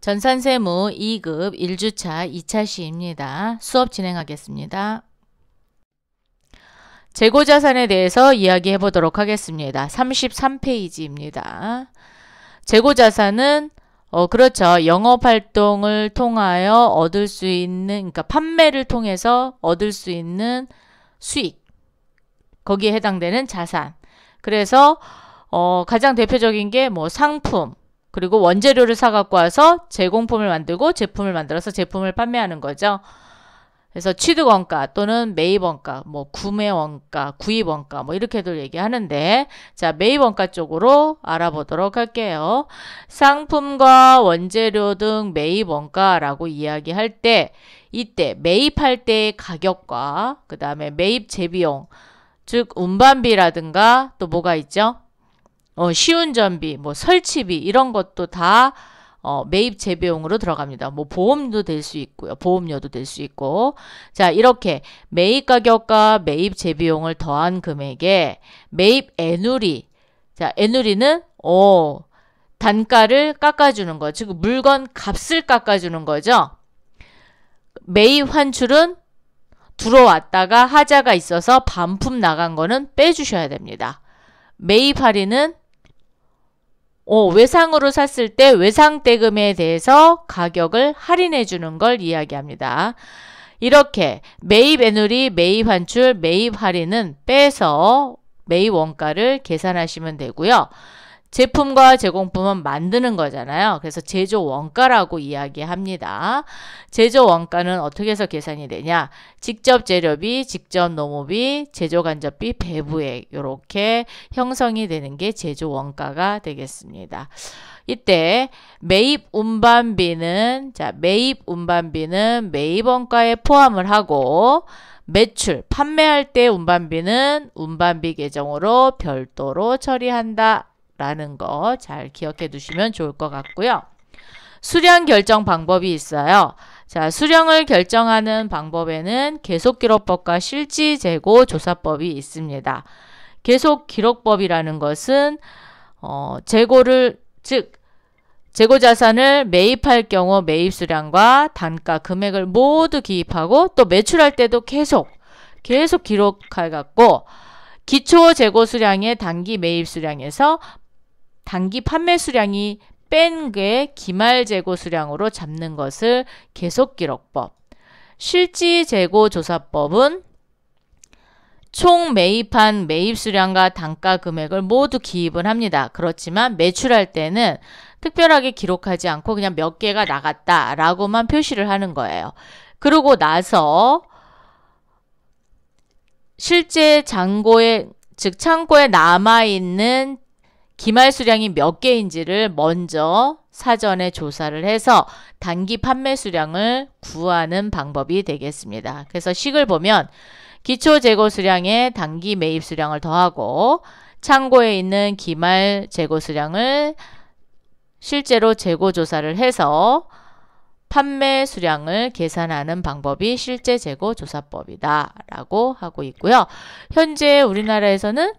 전산세무 2급 1주차 2차 시입니다. 수업 진행하겠습니다. 재고자산에 대해서 이야기해 보도록 하겠습니다. 33페이지입니다. 재고자산은 그렇죠. 영업활동을 통하여 얻을 수 있는, 그러니까 판매를 통해서 얻을 수 있는 수익, 거기에 해당되는 자산. 그래서 가장 대표적인 게 뭐 상품, 그리고 원재료를 사갖고 와서 제공품을 만들고 제품을 만들어서 제품을 판매하는 거죠. 그래서 취득원가 또는 매입원가, 뭐 구매원가, 구입원가 뭐 이렇게도 얘기하는데, 자, 매입원가 쪽으로 알아보도록 할게요. 상품과 원재료 등 매입원가라고 이야기할 때, 이때 매입할 때의 가격과 그 다음에 매입 재비용, 즉 운반비라든가 또 뭐가 있죠? 시운전비, 뭐 설치비 이런 것도 다 매입 재비용으로 들어갑니다. 뭐 보험도 될 수 있고요. 보험료도 될 수 있고. 자, 이렇게 매입 가격과 매입 재비용을 더한 금액에 매입 애누리. 자, 애누리는 단가를 깎아주는 거. 즉 물건 값을 깎아주는 거죠. 매입 환출은 들어왔다가 하자가 있어서 반품 나간 거는 빼주셔야 됩니다. 매입 할인은 외상으로 샀을 때 외상대금에 대해서 가격을 할인해 주는 걸 이야기합니다. 이렇게 매입 애누리, 매입 환출, 매입 할인은 빼서 매입 원가를 계산하시면 되고요. 제품과 제공품은 만드는 거잖아요. 그래서 제조 원가라고 이야기합니다. 제조 원가는 어떻게 해서 계산이 되냐? 직접 재료비, 직접 노무비, 제조 간접비, 배부액 이렇게 형성이 되는 게 제조 원가가 되겠습니다. 이때 매입 운반비는 매입 운반비는 매입 원가에 포함을 하고 매출, 판매할 때 운반비는 운반비 계정으로 별도로 처리한다. 라는 거 잘 기억해 두시면 좋을 것 같고요. 수량 결정 방법이 있어요. 자, 수량을 결정하는 방법에는 계속기록법과 실지재고조사법이 있습니다. 계속기록법이라는 것은 재고자산을 매입할 경우 매입수량과 단가, 금액을 모두 기입하고 또 매출할 때도 계속 기록해갖고 기초 재고 수량의 단기 매입 수량에서 단기 판매 수량이 뺀 게 기말 재고 수량으로 잡는 것을 계속기록법. 실지 재고 조사법은 총 매입한 매입 수량과 단가 금액을 모두 기입을 합니다. 그렇지만 매출할 때는 특별하게 기록하지 않고 그냥 몇 개가 나갔다라고만 표시를 하는 거예요. 그러고 나서 실제 창고에 남아있는 기말 수량이 몇 개인지를 먼저 사전에 조사를 해서 단기 판매 수량을 구하는 방법이 되겠습니다. 그래서 식을 보면 기초 재고 수량에 단기 매입 수량을 더하고 창고에 있는 기말 재고 수량을 실제로 재고 조사를 해서 판매 수량을 계산하는 방법이 실제 재고 조사법이다 라고 하고 있고요. 현재 우리나라에서는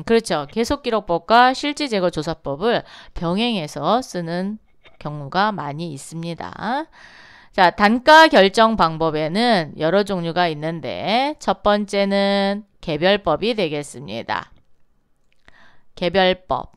그렇죠. 계속기록법과 실제 재고 조사법을 병행해서 쓰는 경우가 많이 있습니다. 자, 단가 결정 방법에는 여러 종류가 있는데 첫 번째는 개별법이 되겠습니다. 개별법.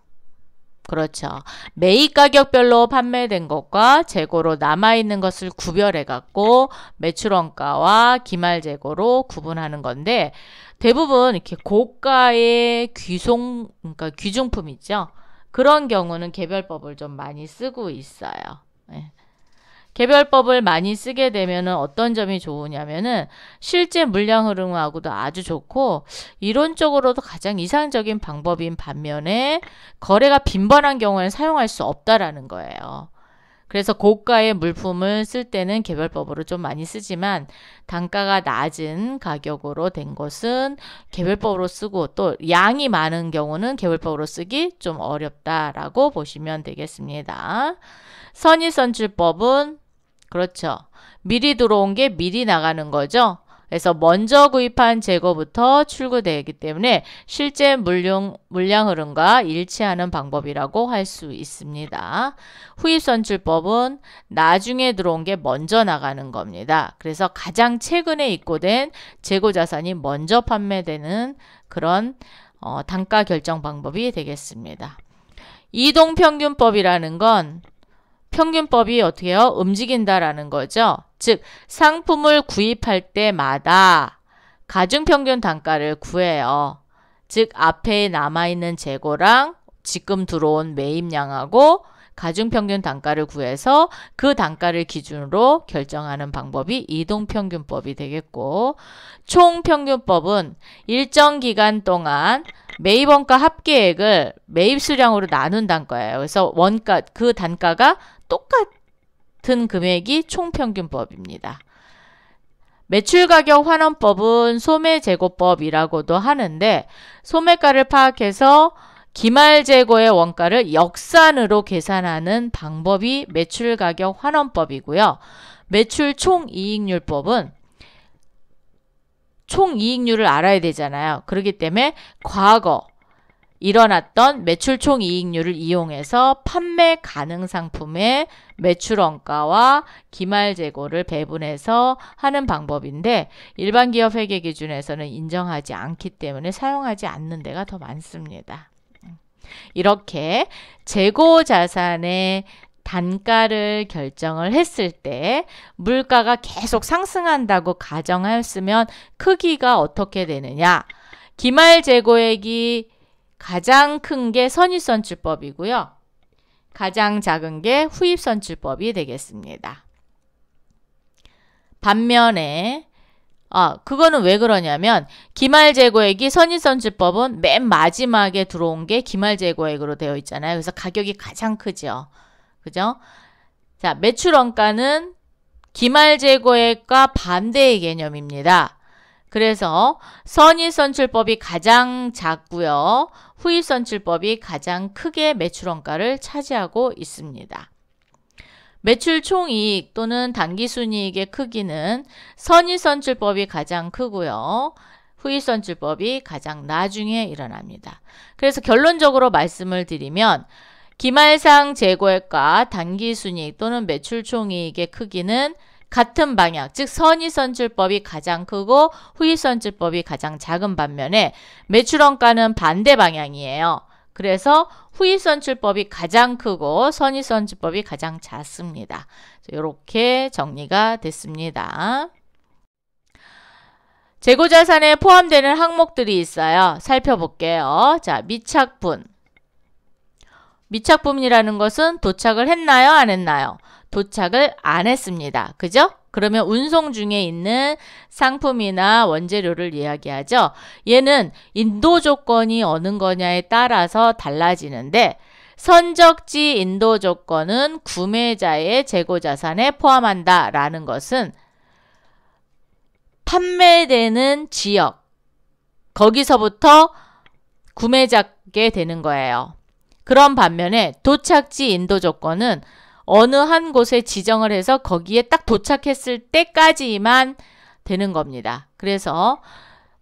그렇죠. 매입 가격별로 판매된 것과 재고로 남아있는 것을 구별해갖고 매출원가와 기말재고로 구분하는 건데 대부분 이렇게 고가의 그러니까 귀중품 있죠. 그런 경우는 개별법을 좀 많이 쓰고 있어요. 네. 개별법을 많이 쓰게 되면 어떤 점이 좋으냐면은 실제 물량 흐름하고도 아주 좋고 이론적으로도 가장 이상적인 방법인 반면에 거래가 빈번한 경우에는 사용할 수 없다라는 거예요. 그래서 고가의 물품을 쓸 때는 개별법으로 좀 많이 쓰지만 단가가 낮은 가격으로 된 것은 개별법으로 쓰고 또 양이 많은 경우는 개별법으로 쓰기 좀 어렵다라고 보시면 되겠습니다. 선의선출법은 그렇죠. 미리 들어온 게 미리 나가는 거죠. 그래서 먼저 구입한 재고부터 출고되기 때문에 실제 물량 흐름과 일치하는 방법이라고 할 수 있습니다. 후입선출법은 나중에 들어온 게 먼저 나가는 겁니다. 그래서 가장 최근에 입고된 재고자산이 먼저 판매되는 그런 단가 결정 방법이 되겠습니다. 이동평균법이라는 건 평균법이 어떻게 해요? 움직인다라는 거죠. 즉 상품을 구입할 때마다 가중평균 단가를 구해요. 즉 앞에 남아있는 재고랑 지금 들어온 매입량하고 가중평균 단가를 구해서 그 단가를 기준으로 결정하는 방법이 이동평균법이 되겠고, 총평균법은 일정 기간 동안 매입원가 합계액을 매입수량으로 나눈다는 거예요. 그래서 원가, 그 단가가 똑같은 금액이 총평균법입니다. 매출가격 환원법은 소매재고법이라고도 하는데, 소매가를 파악해서 기말재고의 원가를 역산으로 계산하는 방법이 매출가격 환원법이고요. 매출 총이익률법은 총이익률을 알아야 되잖아요. 그렇기 때문에 과거 일어났던 매출 총이익률을 이용해서 판매 가능 상품의 매출원가와 기말재고를 배분해서 하는 방법인데, 일반 기업 회계 기준에서는 인정하지 않기 때문에 사용하지 않는 데가 더 많습니다. 이렇게 재고자산의 단가를 결정을 했을 때 물가가 계속 상승한다고 가정했으면 크기가 어떻게 되느냐. 기말재고액이 가장 큰 게 선입선출법이고요. 가장 작은 게 후입선출법이 되겠습니다. 반면에 그거는 왜 그러냐면 기말재고액이 선입선출법은 맨 마지막에 들어온 게 기말재고액으로 되어 있잖아요. 그래서 가격이 가장 크죠. 그죠? 자, 매출원가는 기말재고액과 반대의 개념입니다. 그래서 선입선출법이 가장 작고요. 후입선출법이 가장 크게 매출원가를 차지하고 있습니다. 매출 총이익 또는 당기순이익의 크기는 선입선출법이 가장 크고요. 후입선출법이 가장 나중에 일어납니다. 그래서 결론적으로 말씀을 드리면 기말상 재고액과 당기순이익 또는 매출 총이익의 크기는 같은 방향, 즉 선입선출법이 가장 크고 후입선출법이 가장 작은 반면에 매출원가는 반대 방향이에요. 그래서 후입선출법이 가장 크고 선입선출법이 가장 작습니다. 이렇게 정리가 됐습니다. 재고자산에 포함되는 항목들이 있어요. 살펴볼게요. 자, 미착분. 미착분이라는 것은 도착을 했나요? 안 했나요? 도착을 안 했습니다. 그죠? 그러면 운송 중에 있는 상품이나 원재료를 이야기하죠. 얘는 인도 조건이 어느 거냐에 따라서 달라지는데, 선적지 인도 조건은 구매자의 재고자산에 포함한다 라는 것은 판매되는 지역, 거기서부터 구매자게 되는 거예요. 그런 반면에 도착지 인도 조건은 어느 한 곳에 지정을 해서 거기에 딱 도착했을 때까지만 되는 겁니다. 그래서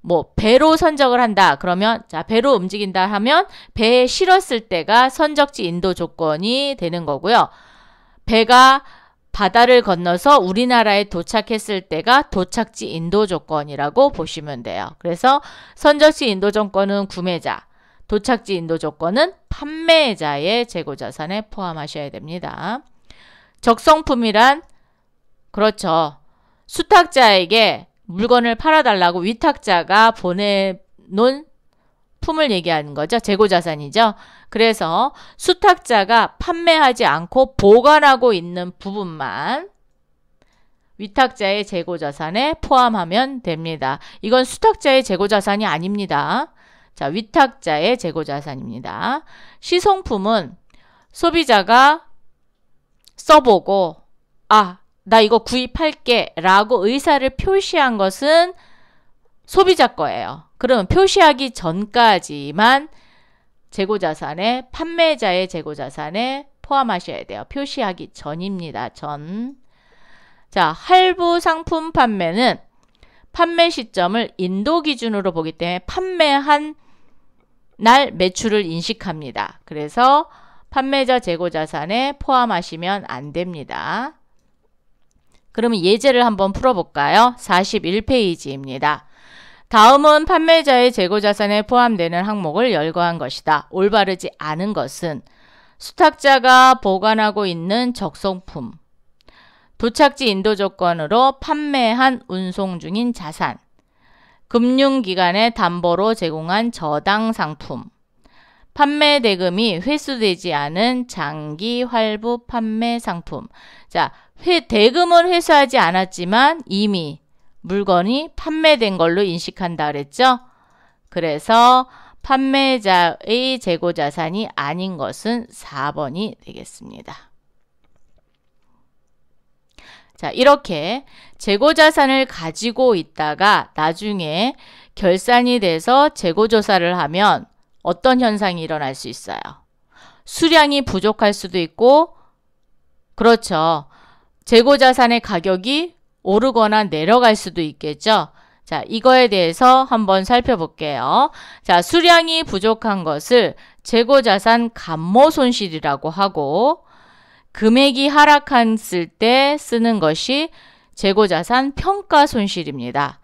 뭐 배로 선적을 한다 그러면, 자, 배로 움직인다 하면 배에 실었을 때가 선적지 인도 조건이 되는 거고요. 배가 바다를 건너서 우리나라에 도착했을 때가 도착지 인도 조건이라고 보시면 돼요. 그래서 선적지 인도 조건은 구매자, 도착지 인도 조건은 판매자의 재고자산에 포함하셔야 됩니다. 적성품이란, 그렇죠, 수탁자에게 물건을 팔아달라고 위탁자가 보내놓은 품을 얘기하는 거죠. 재고자산이죠. 그래서 수탁자가 판매하지 않고 보관하고 있는 부분만 위탁자의 재고자산에 포함하면 됩니다. 이건 수탁자의 재고자산이 아닙니다. 자, 위탁자의 재고자산입니다. 시송품은 소비자가 써보고 나 이거 구입할게 라고 의사를 표시한 것은 소비자 거예요. 그러면 표시하기 전까지만 재고자산에, 판매자의 재고자산에 포함하셔야 돼요. 표시하기 전입니다. 전. 자, 할부 상품 판매는 판매 시점을 인도 기준으로 보기 때문에 판매한 날 매출을 인식합니다. 그래서 판매자 재고자산에 포함하시면 안 됩니다. 그러면 예제를 한번 풀어볼까요? 41페이지입니다. 다음은 판매자의 재고자산에 포함되는 항목을 열거한 것이다. 올바르지 않은 것은 수탁자가 보관하고 있는 적성품, 도착지 인도 조건으로 판매한 운송 중인 자산, 금융기관에 담보로 제공한 저당 상품, 판매 대금이 회수되지 않은 장기 활부 판매 상품. 자, 대금은 회수하지 않았지만 이미 물건이 판매된 걸로 인식한다 그랬죠? 그래서 판매자의 재고자산이 아닌 것은 4번이 되겠습니다. 자, 이렇게 재고자산을 가지고 있다가 나중에 결산이 돼서 재고조사를 하면 어떤 현상이 일어날 수 있어요? 수량이 부족할 수도 있고, 그렇죠. 재고자산의 가격이 오르거나 내려갈 수도 있겠죠. 자, 이거에 대해서 한번 살펴볼게요. 자, 수량이 부족한 것을 재고자산 감모손실이라고 하고, 금액이 하락했을 때 쓰는 것이 재고자산 평가손실입니다.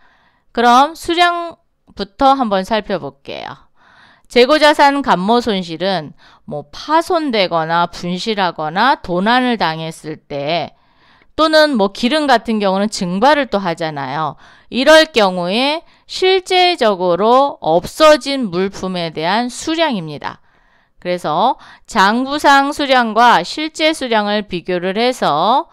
그럼 수량부터 한번 살펴볼게요. 재고자산 감모손실은 뭐 파손되거나 분실하거나 도난을 당했을 때, 또는 뭐 기름 같은 경우는 증발을 또 하잖아요. 이럴 경우에 실제적으로 없어진 물품에 대한 수량입니다. 그래서 장부상 수량과 실제 수량을 비교를 해서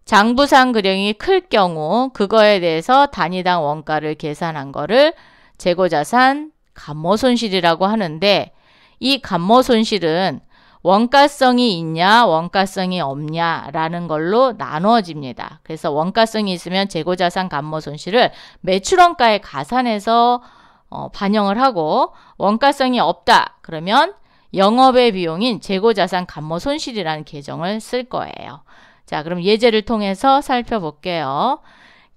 장부상 금액이 클 경우 그거에 대해서 단위당 원가를 계산한 거를 재고자산 감모손실이라고 하는데, 이 감모손실은 원가성이 있냐 원가성이 없냐라는 걸로 나누어집니다. 그래서 원가성이 있으면 재고자산 감모손실을 매출원가에 가산해서 반영을 하고, 원가성이 없다 그러면 영업의 비용인 재고자산 감모손실이라는 계정을 쓸 거예요. 자, 그럼 예제를 통해서 살펴볼게요.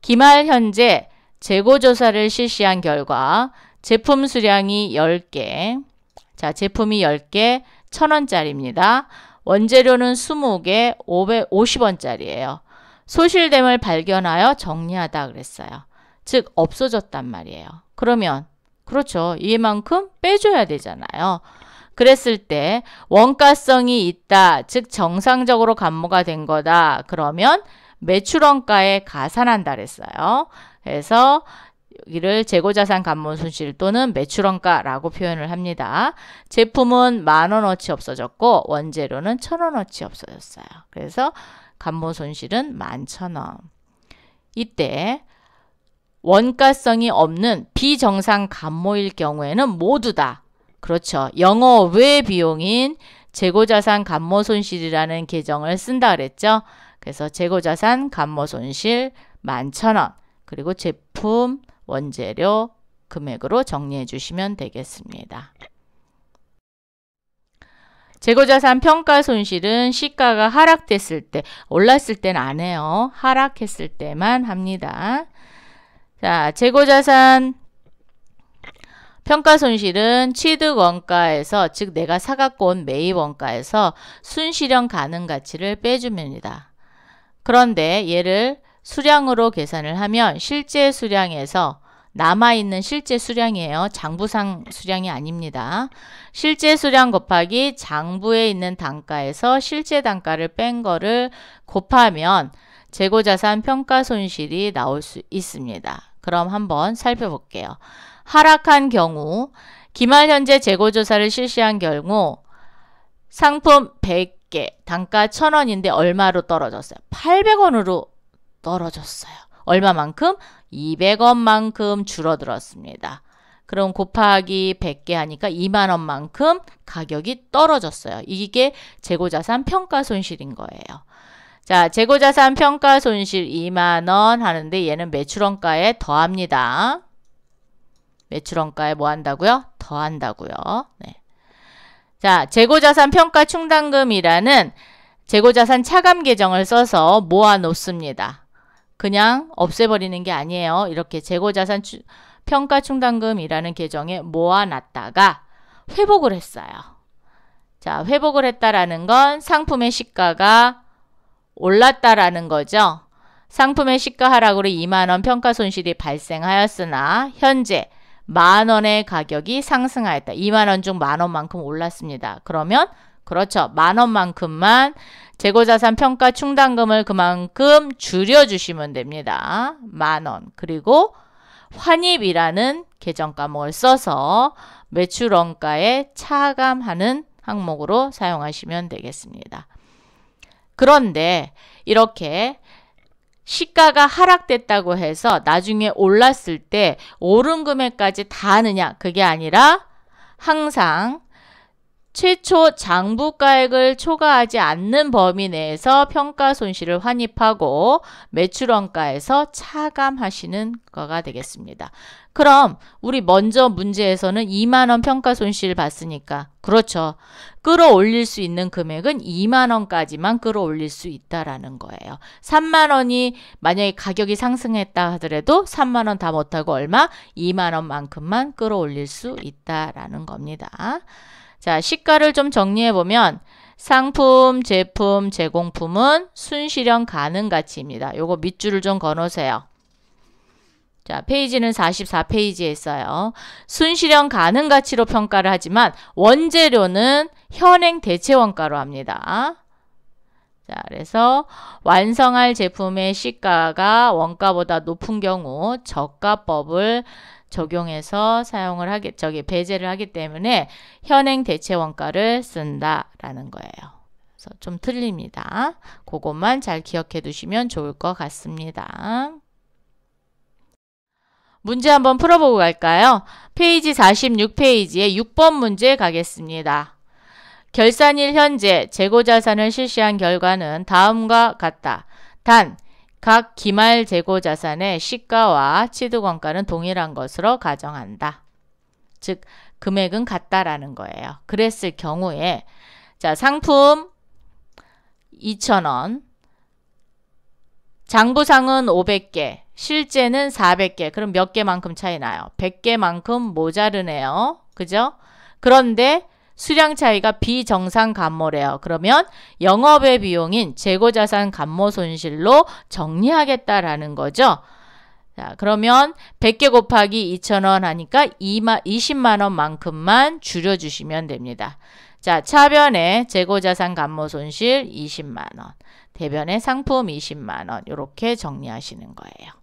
기말 현재 재고조사를 실시한 결과 제품 수량이 10개, 자, 제품이 10개 1,000원짜리입니다. 원재료는 20개 550원짜리예요. 소실됨을 발견하여 정리하다 그랬어요. 즉 없어졌단 말이에요. 그러면 그렇죠. 이만큼 빼줘야 되잖아요. 그랬을 때 원가성이 있다, 즉 정상적으로 감모가 된 거다. 그러면 매출원가에 가산한다 그랬어요. 그래서 여기를 재고자산 감모손실 또는 매출원가라고 표현을 합니다. 제품은 10,000원어치 없어졌고 원재료는 1,000원어치 없어졌어요. 그래서 감모손실은 11,000원. 이때 원가성이 없는 비정상 감모일 경우에는 모두 다, 그렇죠, 영업 외 비용인 재고자산 감모손실이라는 계정을 쓴다 그랬죠. 그래서 재고자산 감모손실 11,000원, 그리고 제품 원재료 금액으로 정리해 주시면 되겠습니다. 재고자산 평가손실은 시가가 하락됐을 때, 올랐을 때는 안 해요. 하락했을 때만 합니다. 자, 재고자산 평가손실은 취득원가에서, 즉 내가 사갖고 온 매입원가에서 순실현 가능 가치를 빼줍니다. 그런데 얘를 수량으로 계산을 하면 실제 수량에서 남아있는 실제 수량이에요. 장부상 수량이 아닙니다. 실제 수량 곱하기 장부에 있는 단가에서 실제 단가를 뺀 거를 곱하면 재고자산 평가손실이 나올 수 있습니다. 그럼 한번 살펴볼게요. 하락한 경우, 기말 현재 재고조사를 실시한 경우 상품 100개, 단가 1,000원인데 얼마로 떨어졌어요? 800원으로 떨어졌어요. 얼마만큼? 200원만큼 줄어들었습니다. 그럼 곱하기 100개 하니까 20,000원만큼 가격이 떨어졌어요. 이게 재고자산 평가손실인 거예요. 자, 재고자산 평가손실 20,000원 하는데 얘는 매출원가에 더합니다. 매출원가에 뭐 한다고요? 더한다고요. 네. 자, 재고자산 평가 충당금이라는 재고자산 차감 계정을 써서 모아 놓습니다. 그냥 없애버리는 게 아니에요. 이렇게 재고자산 평가충당금이라는 계정에 모아놨다가 회복을 했어요. 자, 회복을 했다라는 건 상품의 시가가 올랐다라는 거죠. 상품의 시가 하락으로 2만원 평가 손실이 발생하였으나 현재 만원의 가격이 상승하였다. 2만원 중 만원만큼 올랐습니다. 그러면 그렇죠. 만원만큼만 재고자산 평가 충당금을 그만큼 줄여주시면 됩니다. 만원. 그리고 환입이라는 계정 과목을 써서 매출원가에 차감하는 항목으로 사용하시면 되겠습니다. 그런데 이렇게 시가가 하락됐다고 해서 나중에 올랐을 때 오른 금액까지 다 하느냐? 그게 아니라 항상 최초 장부가액을 초과하지 않는 범위 내에서 평가 손실을 환입하고 매출원가에서 차감하시는 거가 되겠습니다. 그럼 우리 먼저 문제에서는 2만원 평가 손실 봤으니까 그렇죠. 끌어올릴 수 있는 금액은 2만원까지만 끌어올릴 수 있다라는 거예요. 3만원이 만약에 가격이 상승했다 하더라도 3만원 다 못하고 얼마? 2만원만큼만 끌어올릴 수 있다라는 겁니다. 자, 시가를 좀 정리해보면 상품, 제품, 제공품은 순실현 가능 가치입니다. 요거 밑줄을 좀 그어놓으세요. 자, 페이지는 44페이지에 있어요. 순실현 가능 가치로 평가를 하지만 원재료는 현행 대체 원가로 합니다. 자, 그래서 완성할 제품의 시가가 원가보다 높은 경우 저가법을 적용해서 사용을 배제를 하기 때문에 현행 대체 원가를 쓴다라는 거예요. 그래서 좀 틀립니다. 그것만 잘 기억해 두시면 좋을 것 같습니다. 문제 한번 풀어보고 갈까요? 페이지 46페이지에 6번 문제 가겠습니다. 결산일 현재 재고자산을 실시한 결과는 다음과 같다. 단, 각 기말 재고자산의 시가와 취득원가는 동일한 것으로 가정한다. 즉, 금액은 같다라는 거예요. 그랬을 경우에 자, 상품 2,000원, 장부상은 500개, 실제는 400개. 그럼 몇 개만큼 차이 나요? 100개만큼 모자르네요. 그죠? 그런데 수량 차이가 비정상 감모래요. 그러면 영업의 비용인 재고자산 감모 손실로 정리하겠다라는 거죠. 자, 그러면 100개 곱하기 2,000원 하니까 20만원 만큼만 줄여주시면 됩니다. 자, 차변에 재고자산 감모 손실 20만원, 대변에 상품 20만원 이렇게 정리하시는 거예요.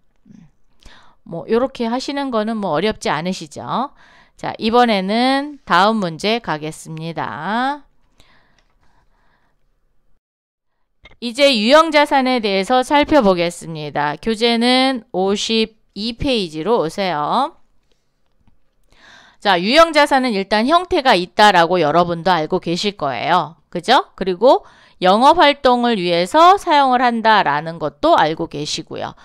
뭐 이렇게 하시는 거는 뭐 어렵지 않으시죠? 자, 이번에는 다음 문제 가겠습니다. 이제 유형자산에 대해서 살펴보겠습니다. 교재는 52페이지로 오세요. 자, 유형자산은 일단 형태가 있다라고 여러분도 알고 계실 거예요. 그죠? 그리고 영업활동을 위해서 사용을 한다라는 것도 알고 계시고요.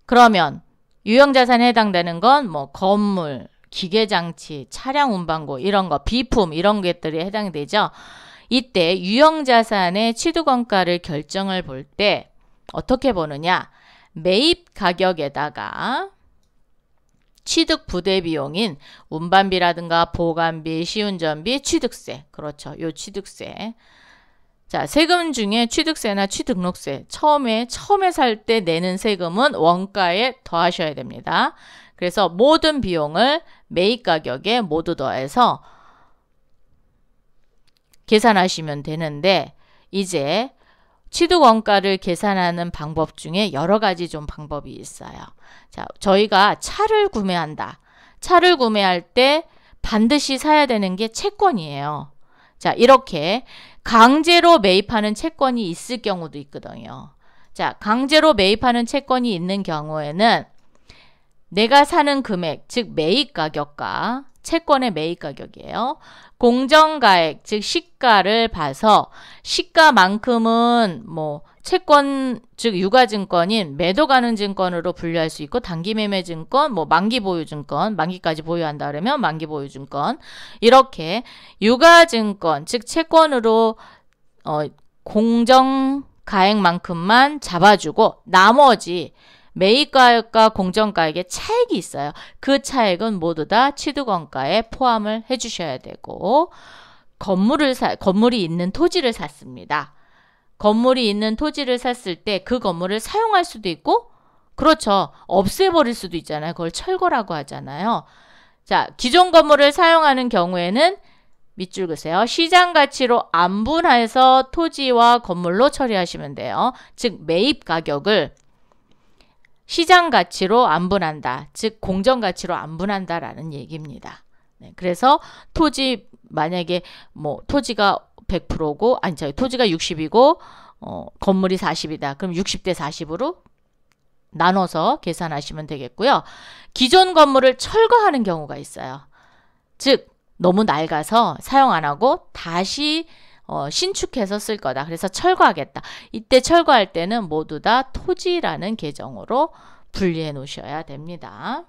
그러면 유형자산에 해당되는 건 뭐 건물, 기계장치, 차량 운반고 이런 거, 비품 이런 것들이 해당이 되죠. 이때 유형자산의 취득원가를 결정을 볼 때 어떻게 보느냐. 매입 가격에다가 취득 부대 비용인 운반비라든가 보관비, 시운전비, 취득세. 그렇죠. 요 취득세. 자, 세금 중에 취득세나 취등록세. 처음에 살 때 내는 세금은 원가에 더하셔야 됩니다. 그래서 모든 비용을 매입 가격에 모두 더해서 계산하시면 되는데 이제 취득원가를 계산하는 방법 중에 여러 가지 좀 방법이 있어요. 자, 저희가 차를 구매한다. 차를 구매할 때 반드시 사야 되는 게 채권이에요. 자, 이렇게 강제로 매입하는 채권이 있을 경우도 있거든요. 자, 강제로 매입하는 채권이 있는 경우에는 내가 사는 금액, 즉 매입 가격과 채권의 매입 가격이에요. 공정가액, 즉 시가를 봐서 시가만큼은 뭐 채권, 즉 유가증권인 매도가능증권으로 분류할 수 있고 단기매매증권, 뭐 만기보유증권, 만기까지 보유한다 그러면 만기보유증권 이렇게 유가증권, 즉 채권으로 공정 가액만큼만 잡아주고 나머지 매입가액과 공정가액의 차액이 있어요. 그 차액은 모두 다 취득원가에 포함을 해주셔야 되고 건물이 있는 토지를 샀습니다. 건물이 있는 토지를 샀을 때 그 건물을 사용할 수도 있고 그렇죠. 없애버릴 수도 있잖아요. 그걸 철거라고 하잖아요. 자, 기존 건물을 사용하는 경우에는 밑줄 그으세요. 시장 가치로 안분해서 토지와 건물로 처리하시면 돼요. 즉 매입 가격을 시장 가치로 안분한다. 즉 공정 가치로 안분한다라는 얘기입니다. 네, 그래서 토지 만약에 뭐 토지가 100%고 토지가 60이고 건물이 40이다. 그럼 60대 40으로 나눠서 계산하시면 되겠고요. 기존 건물을 철거하는 경우가 있어요. 즉 너무 낡아서 사용 안 하고 다시 신축해서 쓸 거다. 그래서 철거하겠다. 이때 철거할 때는 모두 다 토지라는 계정으로 분리해 놓으셔야 됩니다.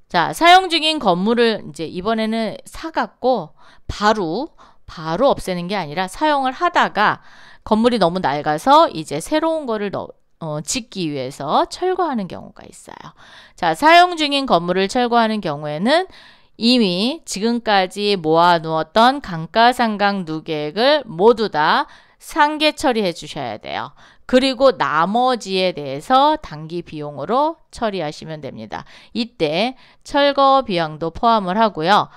자, 사용 중인 건물을 이제 이번에는 사갖고 바로 없애는 게 아니라 사용을 하다가 건물이 너무 낡아서 이제 새로운 거를 짓기 위해서 철거하는 경우가 있어요. 자, 사용 중인 건물을 철거하는 경우에는 이미 지금까지 모아두었던 감가상각 누계액을 모두 다 상계 처리해 주셔야 돼요. 그리고 나머지에 대해서 단기 비용으로 처리하시면 됩니다. 이때 철거 비용도 포함을 하고요.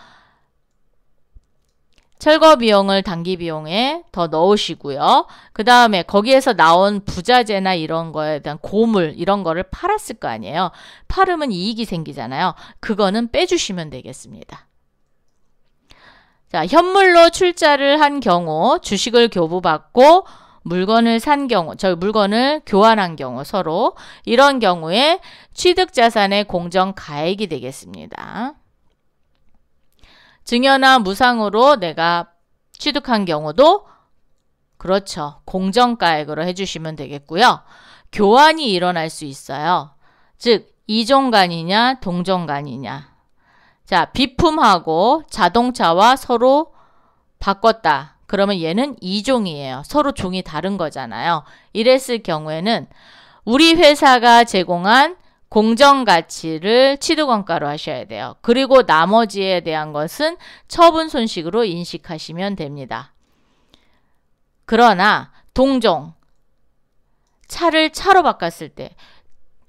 철거 비용을 단기 비용에 더 넣으시고요. 그 다음에 거기에서 나온 부자재나 이런 거에 대한 고물 이런 거를 팔았을 거 아니에요. 팔으면 이익이 생기잖아요. 그거는 빼주시면 되겠습니다. 자, 현물로 출자를 한 경우 주식을 교부받고 물건을 산 경우, 물건을 교환한 경우 서로 이런 경우에 취득자산의 공정가액이 되겠습니다. 증여나 무상으로 내가 취득한 경우도 그렇죠. 공정가액으로 해주시면 되겠고요. 교환이 일어날 수 있어요. 즉 이종간이냐 동종간이냐. 자, 비품하고 자동차와 서로 바꿨다. 그러면 얘는 이종이에요. 서로 종이 다른 거잖아요. 이랬을 경우에는 우리 회사가 제공한 공정가치를 취득원가로 하셔야 돼요. 그리고 나머지에 대한 것은 처분 손익으로 인식하시면 됩니다. 그러나 동종, 차를 차로 바꿨을 때,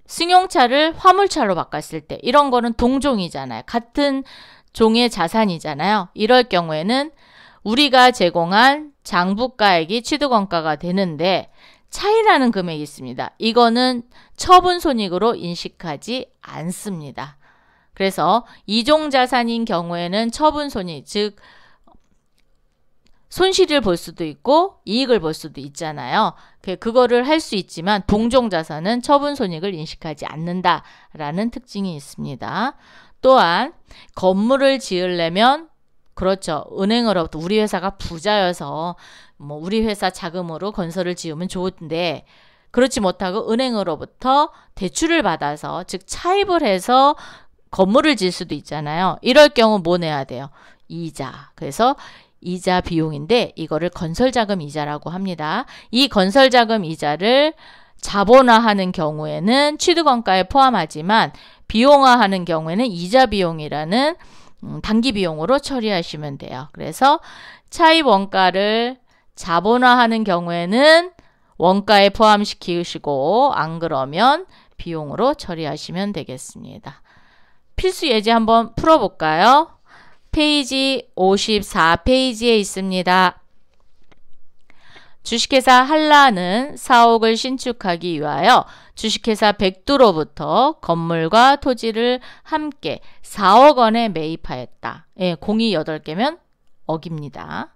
승용차를 화물차로 바꿨을 때 이런 거는 동종이잖아요. 같은 종의 자산이잖아요. 이럴 경우에는 우리가 제공한 장부가액이 취득원가가 되는데 차이나는 금액이 있습니다. 이거는 처분손익으로 인식하지 않습니다. 그래서 이종자산인 경우에는 처분손익, 즉 손실을 볼 수도 있고 이익을 볼 수도 있잖아요. 그거를 할 수 있지만 동종자산은 처분손익을 인식하지 않는다라는 특징이 있습니다. 또한 건물을 지으려면 그렇죠. 은행으로부터 우리 회사가 부자여서 뭐 우리 회사 자금으로 건설을 지으면 좋은데 그렇지 못하고 은행으로부터 대출을 받아서 즉 차입을 해서 건물을 지을 수도 있잖아요. 이럴 경우 뭐 내야 돼요? 이자. 그래서 이자 비용인데 이거를 건설자금 이자라고 합니다. 이 건설자금 이자를 자본화하는 경우에는 취득원가에 포함하지만 비용화하는 경우에는 이자 비용이라는 단기 비용으로 처리하시면 돼요. 그래서 차입 원가를 자본화하는 경우에는 원가에 포함시키시고 안 그러면 비용으로 처리하시면 되겠습니다. 필수 예제 한번 풀어볼까요? 페이지 54페이지에 있습니다. 주식회사 한라는 4억을 신축하기 위하여 주식회사 백두로부터 건물과 토지를 함께 4억 원에 매입하였다. 예, 공이 8개면 억입니다.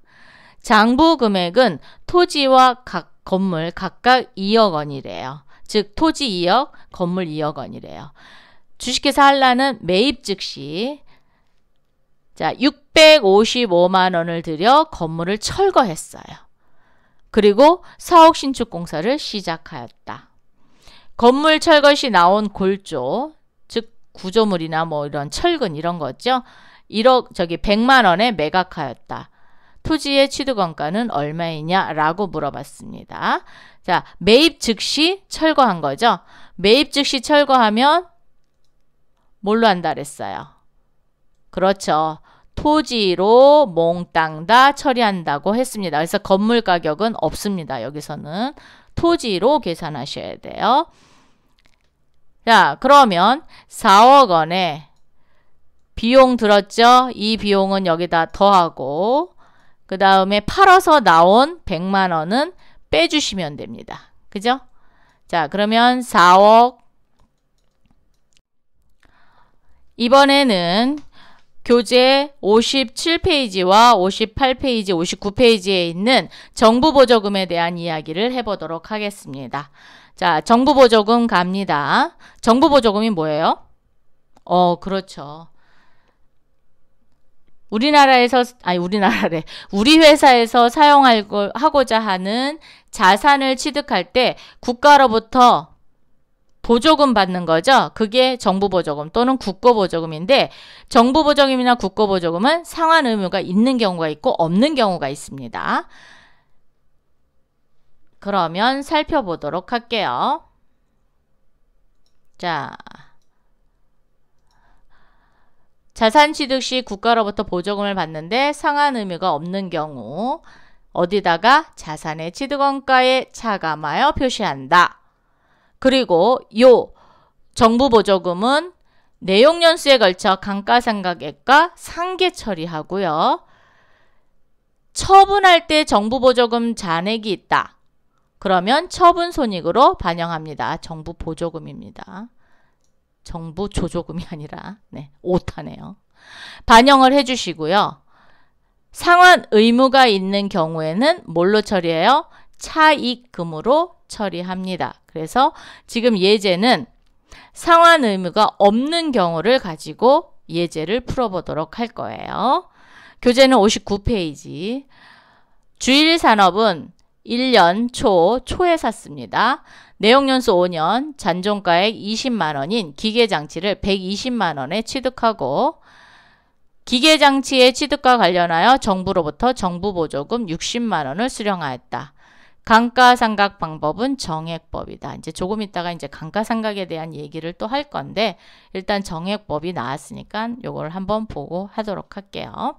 장부 금액은 토지와 건물 각각 2억 원이래요. 즉 토지 2억, 건물 2억 원이래요. 주식회사 한라는 매입 즉시 655만 원을 들여 건물을 철거했어요. 그리고 사옥 신축 공사를 시작하였다. 건물 철거 시 나온 골조, 즉 구조물이나 뭐 이런 철근 이런 거죠. 100만 원에 매각하였다. 토지의 취득원가는 얼마이냐라고 물어봤습니다. 자, 매입 즉시 철거한 거죠. 매입 즉시 철거하면 뭘로 한다 그랬어요? 그렇죠. 토지로 몽땅 다 처리한다고 했습니다. 그래서 건물 가격은 없습니다. 여기서는 토지로 계산하셔야 돼요. 자, 그러면 4억 원에 비용 들었죠? 이 비용은 여기다 더하고 그 다음에 팔아서 나온 100만 원은 빼주시면 됩니다. 그죠? 자, 그러면 4억. 이번에는 교재 57페이지와 58페이지, 59페이지에 있는 정부보조금에 대한 이야기를 해보도록 하겠습니다. 자, 정부보조금 갑니다. 정부보조금이 뭐예요? 그렇죠. 우리나라에서, 우리 회사에서 사용하고자 하는 자산을 취득할 때 국가로부터 보조금 받는 거죠. 그게 정부보조금 또는 국고보조금인데 정부보조금이나 국고보조금은 상환 의무가 있는 경우가 있고 없는 경우가 있습니다. 그러면 살펴보도록 할게요. 자, 자산 취득 시 국가로부터 보조금을 받는데 상환 의무가 없는 경우 어디다가 자산의 취득원가에 차감하여 표시한다. 그리고 요 정부보조금은 내용연수에 걸쳐 감가상각액과 상계 처리하고요. 처분할 때 정부보조금 잔액이 있다. 그러면 처분손익으로 반영합니다. 정부보조금입니다. 정부조조금이 아니라 오타네요. 반영을 해주시고요. 상환 의무가 있는 경우에는 뭘로 처리해요? 차익금으로 처리합니다. 그래서 지금 예제는 상환 의무가 없는 경우를 가지고 예제를 풀어보도록 할 거예요. 교재는 59페이지. 주일산업은 1년 초에 샀습니다. 내용연수 5년, 잔존가액 20만 원인 기계장치를 120만 원에 취득하고 기계장치의 취득과 관련하여 정부로부터 정부보조금 60만 원을 수령하였다. 감가상각 방법은 정액법이다. 이제 조금 있다가 이제 감가상각에 대한 얘기를 또 할 건데 일단 정액법이 나왔으니까 요걸 한번 보고 하도록 할게요.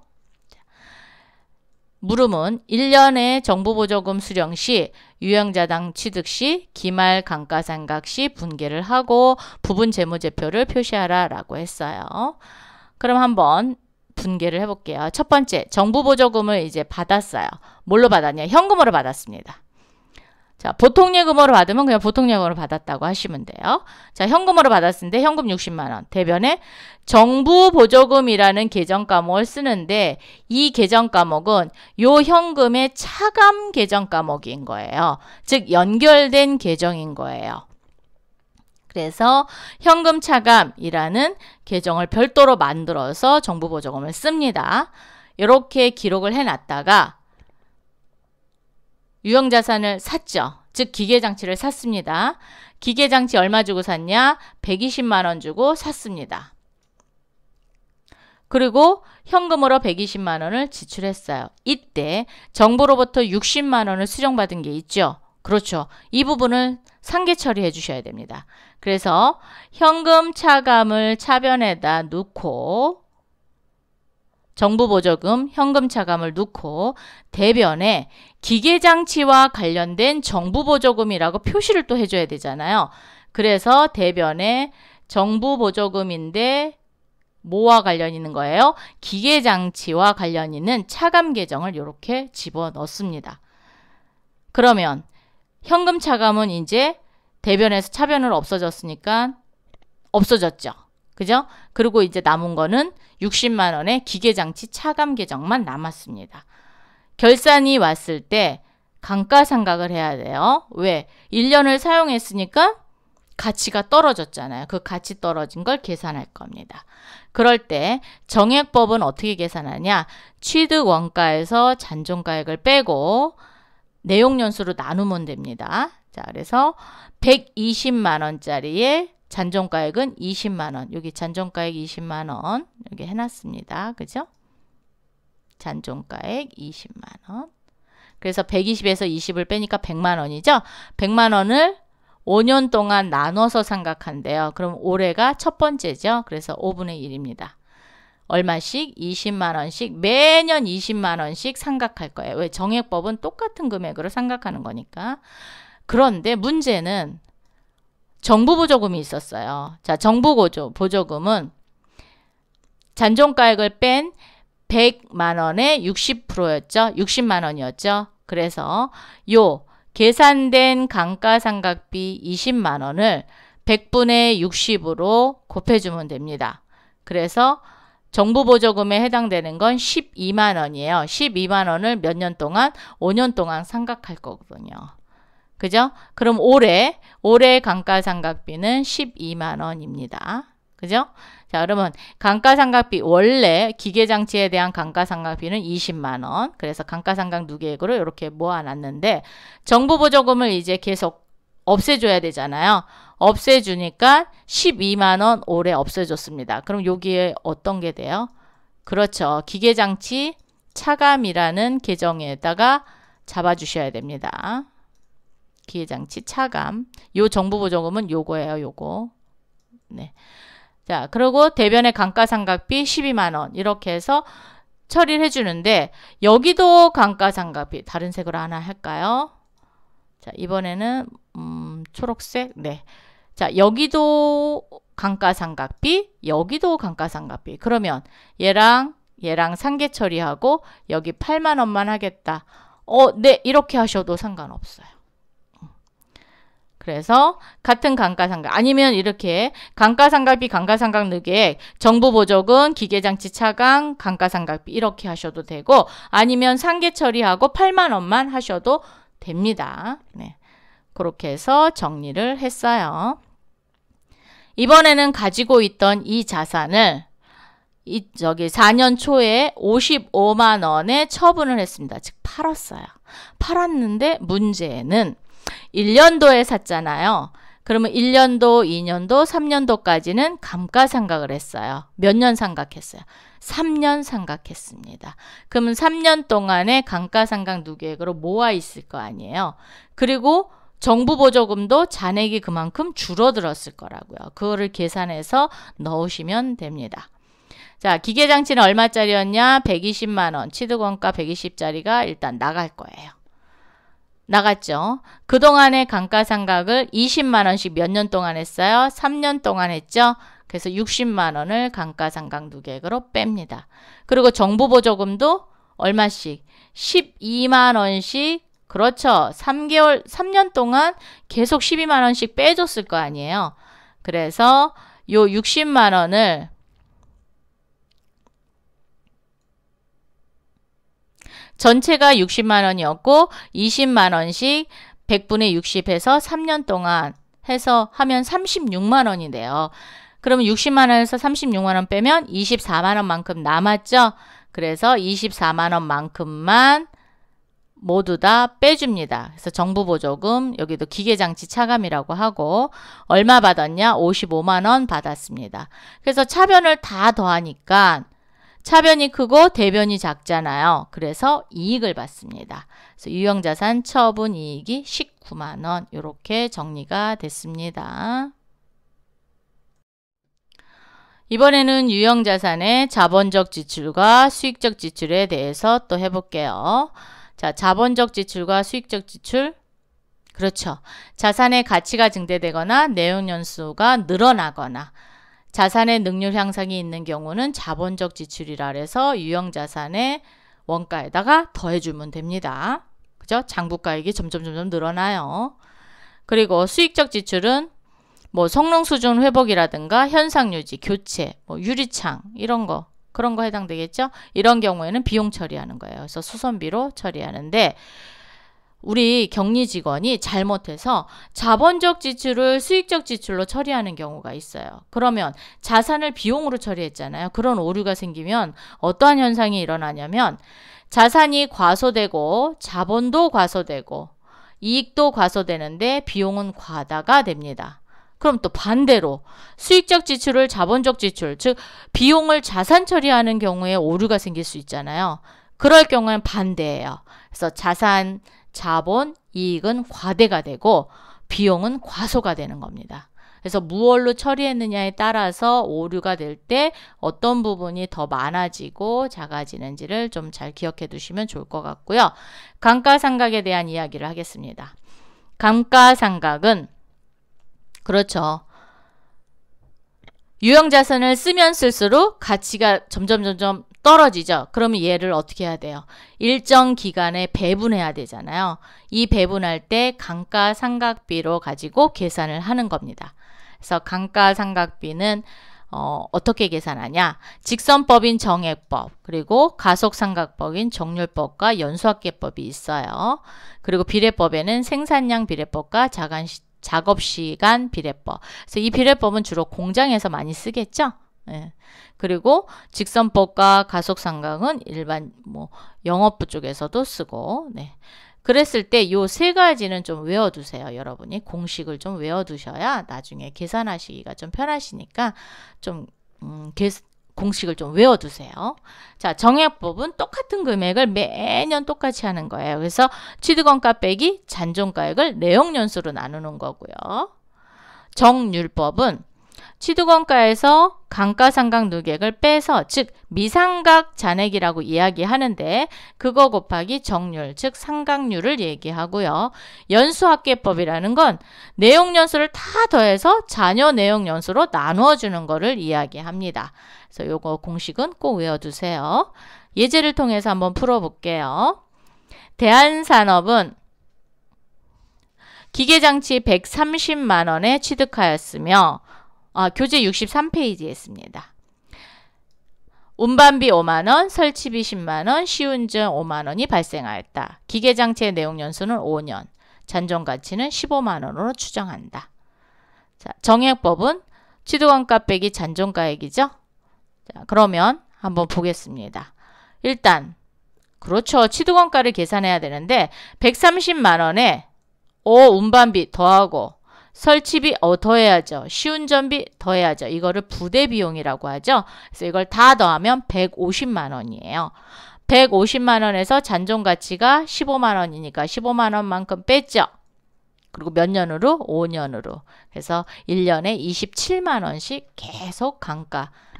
물음은 1년의 정부보조금 수령 시 유형자당 취득 시 기말 감가상각 시 분개를 하고 부분 재무제표를 표시하라 라고 했어요. 그럼 한번 분개를 해볼게요. 첫 번째, 정부보조금을 이제 받았어요. 뭘로 받았냐? 현금으로 받았습니다. 자, 보통예금으로 받으면 그냥 보통예금으로 받았다고 하시면 돼요. 자, 현금으로 받았는데 현금 60만 원. 대변에 정부보조금이라는 계정과목을 쓰는데 이 계정과목은 요 현금의 차감 계정과목인 거예요. 즉 연결된 계정인 거예요. 그래서 현금 차감이라는 계정을 별도로 만들어서 정부보조금을 씁니다. 이렇게 기록을 해놨다가 유형자산을 샀죠. 즉 기계장치를 샀습니다. 기계장치 얼마 주고 샀냐? 120만 원 주고 샀습니다. 그리고 현금으로 120만 원을 지출했어요. 이때 정부로부터 60만 원을 수령받은 게 있죠. 그렇죠. 이 부분을 상계 처리해 주셔야 됩니다. 그래서 현금 차감을 차변에다 넣고 정부보조금, 현금 차감을 넣고 대변에 기계장치와 관련된 정부보조금이라고 표시를 또 해줘야 되잖아요. 그래서 대변에 정부보조금인데 뭐와 관련 있는 거예요? 기계장치와 관련 있는 차감 계정을 이렇게 집어넣습니다. 그러면 현금 차감은 이제 대변에서 차변으로 없어졌으니까 없어졌죠. 그죠? 그리고 이제 남은 거는 60만 원의 기계장치 차감 계정만 남았습니다. 결산이 왔을 때 감가상각을 해야 돼요. 왜? 1년을 사용했으니까 가치가 떨어졌잖아요. 그 가치 떨어진 걸 계산할 겁니다. 그럴 때 정액법은 어떻게 계산하냐? 취득 원가에서 잔존가액을 빼고 내용연수로 나누면 됩니다. 자, 그래서 120만 원짜리에 잔존가액은 20만 원. 여기 잔존가액 20만 원. 여기 해놨습니다. 그죠? 잔존가액 20만원. 그래서 120에서 20을 빼니까 100만원이죠. 100만원을 5년 동안 나눠서 생각한대요. 그럼 올해가 첫 번째죠. 그래서 5분의 1입니다. 얼마씩? 20만원씩 매년 20만원씩 생각할 거예요. 왜? 정액법은 똑같은 금액으로 생각하는 거니까. 그런데 문제는 정부 보조금이 있었어요. 자, 정부 보조금은 잔존가액을 뺀 100만원의 60%였죠. 60만원이었죠. 그래서 요 계산된 감가상각비 20만원을 100분의 60으로 곱해주면 됩니다. 그래서 정부 보조금에 해당되는 건 12만원이에요. 12만원을 몇 년 동안? 5년 동안 상각할 거거든요. 그죠? 그럼 올해 감가상각비는 12만원입니다. 그죠? 자, 그러면 감가상각비 원래 기계장치에 대한 감가상각비는 20만원. 그래서 감가상각 누계액으로 이렇게 모아놨는데 정부 보조금을 이제 계속 없애줘야 되잖아요. 없애주니까 12만원 올해 없애줬습니다. 그럼 여기에 어떤 게 돼요? 그렇죠. 기계장치 차감이라는 계정에다가 잡아주셔야 됩니다. 기계장치 차감. 요 정부 보조금은 요거예요. 요거. 네. 자, 그리고 대변의 감가상각비 12만원 이렇게 해서 처리를 해주는데 여기도 감가상각비 다른 색으로 하나 할까요? 자, 이번에는 초록색. 네. 자, 여기도 감가상각비, 여기도 감가상각비. 그러면 얘랑 상계 처리하고 여기 8만원만 하겠다. 네, 이렇게 하셔도 상관없어요. 그래서 같은 감가상각 아니면 이렇게 감가상각비, 감가상각 누계액, 정부 보조금, 기계장치 차감, 감가상각비 이렇게 하셔도 되고 아니면 상계 처리하고 8만원만 하셔도 됩니다. 네. 그렇게 해서 정리를 했어요. 이번에는 가지고 있던 이 자산을 4년 초에 55만원에 처분을 했습니다. 즉 팔았어요. 팔았는데 문제는 1년도에 샀잖아요. 그러면 1년도, 2년도, 3년도까지는 감가상각을 했어요. 몇 년 상각했어요? 3년 상각했습니다. 그러면 3년 동안에 감가상각 누계액으로 모아 있을 거 아니에요. 그리고 정부 보조금도 잔액이 그만큼 줄어들었을 거라고요. 그거를 계산해서 넣으시면 됩니다. 자, 기계장치는 얼마짜리였냐? 120만원. 취득원가 120짜리가 일단 나갈 거예요. 나갔죠. 그동안의 감가상각을 20만원씩 몇 년 동안 했어요? 3년 동안 했죠. 그래서 60만원을 감가상각 누계액으로 뺍니다. 그리고 정부 보조금도 얼마씩? 12만원씩 그렇죠. 3년 동안 계속 12만원씩 빼줬을 거 아니에요. 그래서 요 60만원을 전체가 60만원이었고 20만원씩 100분의 60 해서 3년 동안 해서 하면 36만원이 돼요. 그러면 60만원에서 36만원 빼면 24만원만큼 남았죠. 그래서 24만원만큼만 모두 다 빼줍니다. 그래서 정부 보조금 여기도 기계장치 차감이라고 하고 얼마 받았냐? 55만원 받았습니다. 그래서 차변을 다 더하니까 차변이 크고 대변이 작잖아요. 그래서 이익을 받습니다. 그래서 유형자산 처분 이익이 19만원 이렇게 정리가 됐습니다. 이번에는 유형자산의 자본적 지출과 수익적 지출에 대해서 또 해볼게요. 자, 자본적 지출과 수익적 지출. 그렇죠. 자산의 가치가 증대되거나 내용연수가 늘어나거나 자산의 능률 향상이 있는 경우는 자본적 지출이라 해서 유형자산의 원가에다가 더해주면 됩니다. 그죠? 장부가액이 점점 늘어나요. 그리고 수익적 지출은 뭐 성능 수준 회복이라든가 현상 유지, 교체, 뭐 유리창 이런 거 그런 거 해당되겠죠? 이런 경우에는 비용 처리하는 거예요. 그래서 수선비로 처리하는데 우리 격리 직원이 잘못해서 자본적 지출을 수익적 지출로 처리하는 경우가 있어요. 그러면 자산을 비용으로 처리했잖아요. 그런 오류가 생기면 어떠한 현상이 일어나냐면 자산이 과소되고 자본도 과소되고 이익도 과소되는데 비용은 과다가 됩니다. 그럼 또 반대로 수익적 지출을 자본적 지출, 즉 비용을 자산 처리하는 경우에 오류가 생길 수 있잖아요. 그럴 경우는 반대예요. 그래서 자산, 자본, 이익은 과대가 되고 비용은 과소가 되는 겁니다. 그래서 무얼로 처리했느냐에 따라서 오류가 될 때 어떤 부분이 더 많아지고 작아지는지를 좀 잘 기억해 두시면 좋을 것 같고요. 감가상각에 대한 이야기를 하겠습니다. 감가상각은 그렇죠. 유형자산을 쓰면 쓸수록 가치가 점점 떨어지죠. 그러면 얘를 어떻게 해야 돼요? 일정 기간에 배분해야 되잖아요. 이 배분할 때 감가상각비로 가지고 계산을 하는 겁니다. 그래서 감가상각비는 어떻게 계산하냐? 직선법인 정액법, 그리고 가속상각법인 정률법과 연수합계법이 있어요. 그리고 비례법에는 생산량 비례법과 작업시간 비례법. 그래서 이 비례법은 주로 공장에서 많이 쓰겠죠? 예. 그리고 직선법과 가속상각은 일반 영업부 쪽에서도 쓰고, 네. 그랬을 때 요 세 가지는 좀 외워두세요. 여러분이 공식을 좀 외워두셔야 나중에 계산하시기가 좀 편하시니까 좀 공식을 좀 외워두세요. 자, 정액법은 똑같은 금액을 매년 똑같이 하는 거예요. 그래서 취득원가 빼기 잔존가액을 내용연수로 나누는 거고요. 정률법은 취득원가에서 감가상각 누계액을 빼서 즉 미상각 잔액이라고 이야기하는데 그거 곱하기 정률 즉 상각률을 얘기하고요. 연수합계법이라는 건 내용연수를 다 더해서 잔여 내용연수로 나누어 주는 거를 이야기합니다. 그래서 요거 공식은 꼭 외워두세요. 예제를 통해서 한번 풀어볼게요. 대한산업은 기계장치 130만 원에 취득하였으며 교재 63페이지에 있습니다. 운반비 5만원, 설치비 10만원, 시운전 5만원이 발생하였다. 기계장치의 내용연수는 5년, 잔존가치는 15만원으로 추정한다. 자, 정액법은 취득원가 빼기 잔존가액이죠. 자, 그러면 한번 보겠습니다. 일단 그렇죠. 취득원가를 계산해야 되는데 130만원에 운반비 더하고 설치비 더해야죠. 시운전비 더해야죠. 이거를 부대비용이라고 하죠. 그래서 이걸 다 더하면 150만 원이에요. 150만 원에서 잔존가치가 15만 원이니까 15만 원만큼 뺐죠. 그리고 몇 년으로? 5년으로. 그래서 1년에 27만 원씩 계속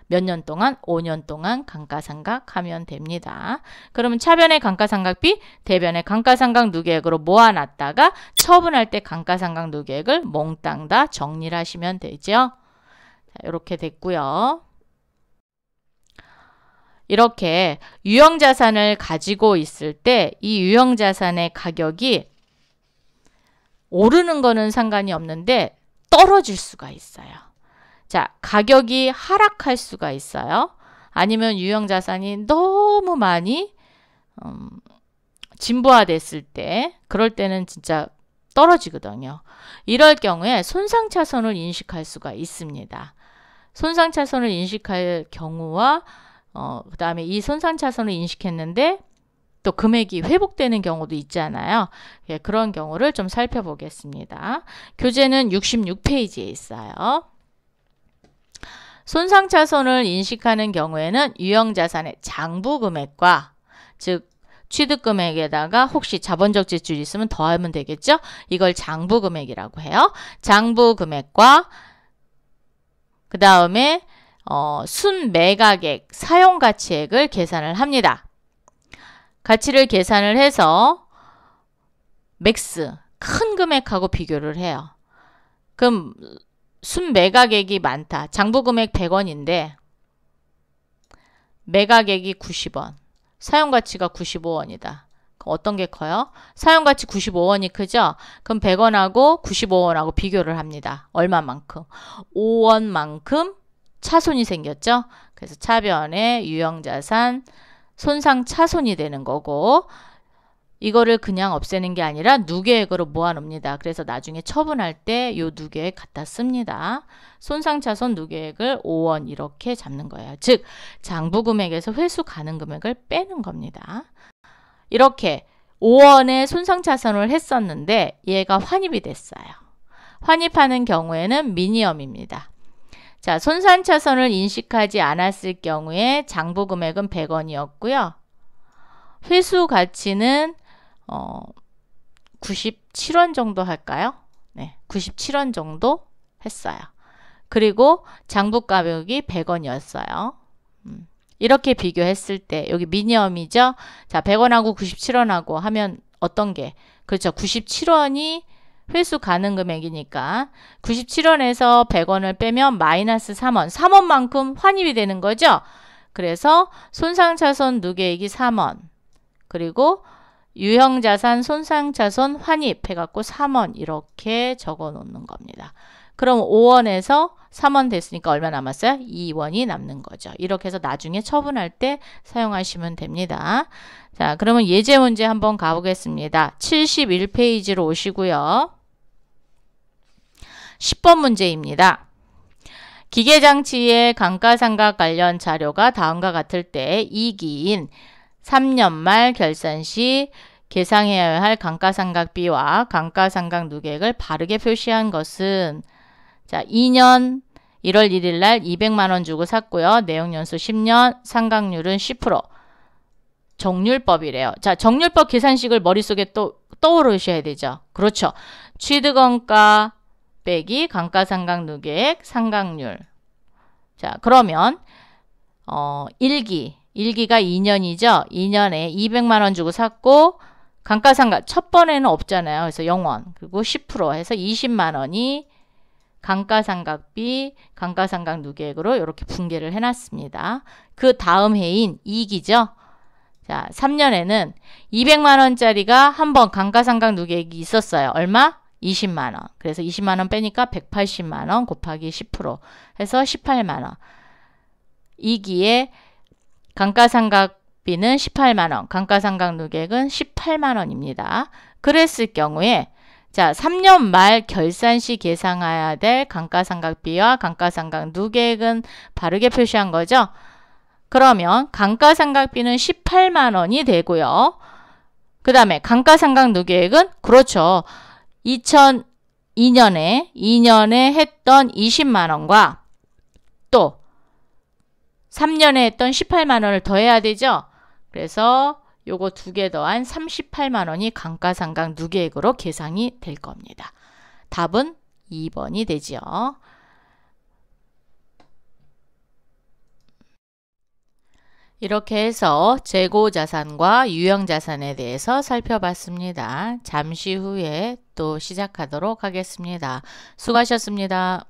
몇 년 동안? 5년 동안 감가상각하면 됩니다. 그러면 차변의 감가상각비, 대변의 감가상각 누계액으로 모아놨다가 처분할 때 감가상각 누계액을 몽땅 다 정리를 하시면 되죠. 자, 이렇게 됐고요. 이렇게 유형자산을 가지고 있을 때 이 유형자산의 가격이 오르는 거는 상관이 없는데 떨어질 수가 있어요. 자, 가격이 하락할 수가 있어요. 아니면 유형자산이 너무 많이 진부화됐을 때 그럴 때는 진짜 떨어지거든요. 이럴 경우에 손상차손을 인식할 수가 있습니다. 손상차손을 인식할 경우와 그 다음에 이 손상차손을 인식했는데 또 금액이 회복되는 경우도 있잖아요. 예, 그런 경우를 좀 살펴보겠습니다. 교재는 66페이지에 있어요. 손상차손을 인식하는 경우에는 유형자산의 장부금액과 즉 취득금액에다가 혹시 자본적 지출이 있으면 더하면 되겠죠? 이걸 장부금액이라고 해요. 장부금액과 그 다음에 순매각액, 사용가치액을 계산을 합니다. 가치를 계산을 해서 맥스, 큰 금액하고 비교를 해요. 그럼 순매각액이 많다. 장부금액 100원인데 매각액이 90원. 사용가치가 95원이다. 어떤 게 커요? 사용가치 95원이 크죠? 그럼 100원하고 95원하고 비교를 합니다. 얼마만큼? 5원만큼 차손이 생겼죠? 그래서 차변의 유형자산 손상차손이 되는 거고 이거를 그냥 없애는 게 아니라 누계액으로 모아놓습니다. 그래서 나중에 처분할 때 이 누계액 갖다 씁니다. 손상차손 누계액을 5원 이렇게 잡는 거예요. 즉 장부금액에서 회수 가능 금액을 빼는 겁니다. 이렇게 5원의 손상차손을 했었는데 얘가 환입이 됐어요. 환입하는 경우에는 미니엄입니다. 자, 손상차손을 인식하지 않았을 경우에 장부금액은 100원이었고요. 회수 가치는 97원 정도 할까요? 네, 97원 정도 했어요. 그리고 장부 가격이 100원이었어요. 이렇게 비교했을 때 여기 미니엄이죠. 자, 100원하고 97원하고 하면 어떤 게? 그렇죠. 97원이 회수 가능 금액이니까 97원에서 100원을 빼면 마이너스 3원. 3원만큼 환입이 되는 거죠. 그래서 손상차손 누계액이 3원. 그리고 유형자산 손상차손 환입 해갖고 3원 이렇게 적어 놓는 겁니다. 그럼 5원에서 3원 됐으니까 얼마 남았어요? 2원이 남는 거죠. 이렇게 해서 나중에 처분할 때 사용하시면 됩니다. 자, 그러면 예제 문제 한번 가보겠습니다. 71페이지로 오시고요. 10번 문제입니다. 기계장치의 감가상각 관련 자료가 다음과 같을 때 2기인 3년 말 결산 시 계상해야 할 감가상각비와 감가상각 누계액을 바르게 표시한 것은 자, 2년 1월 1일 날 200만 원 주고 샀고요. 내용 연수 10년, 상각률은 10%. 정률법이래요. 자, 정률법 계산식을 머릿속에 또 떠오르셔야 되죠. 그렇죠. 취득원가 빼기 감가상각 누계액 상각률. 자, 그러면 1기가 2년이죠. 2년에 200만 원 주고 샀고 감가상각 첫 번에는 없잖아요. 그래서 0원 그리고 10% 해서 20만 원이 감가상각비, 감가상각 누계액으로 이렇게 분계를 해놨습니다. 그 다음 해인 2기죠. 자, 3년에는 200만 원짜리가 한번 감가상각 누계액이 있었어요. 얼마? 20만 원. 그래서 20만 원 빼니까 180만 원 곱하기 10% 해서 18만 원. 2기에 감가상각비는 18만 원, 감가상각 누계액은 18만 원입니다. 그랬을 경우에 자, 3년 말 결산 시 계상해야 될 감가상각비와 감가상각 누계액은 바르게 표시한 거죠. 그러면 감가상각비는 18만 원이 되고요. 그 다음에 감가상각 누계액은 그렇죠. 2002년에 했던 20만 원과 또 3년에 했던 18만 원을 더해야 되죠. 그래서 요거 두 개 더한 38만 원이 감가상각 누계액으로 계상이 될 겁니다. 답은 2번이 되죠. 이렇게 해서 재고자산과 유형자산에 대해서 살펴봤습니다. 잠시 후에 또 시작하도록 하겠습니다. 수고하셨습니다.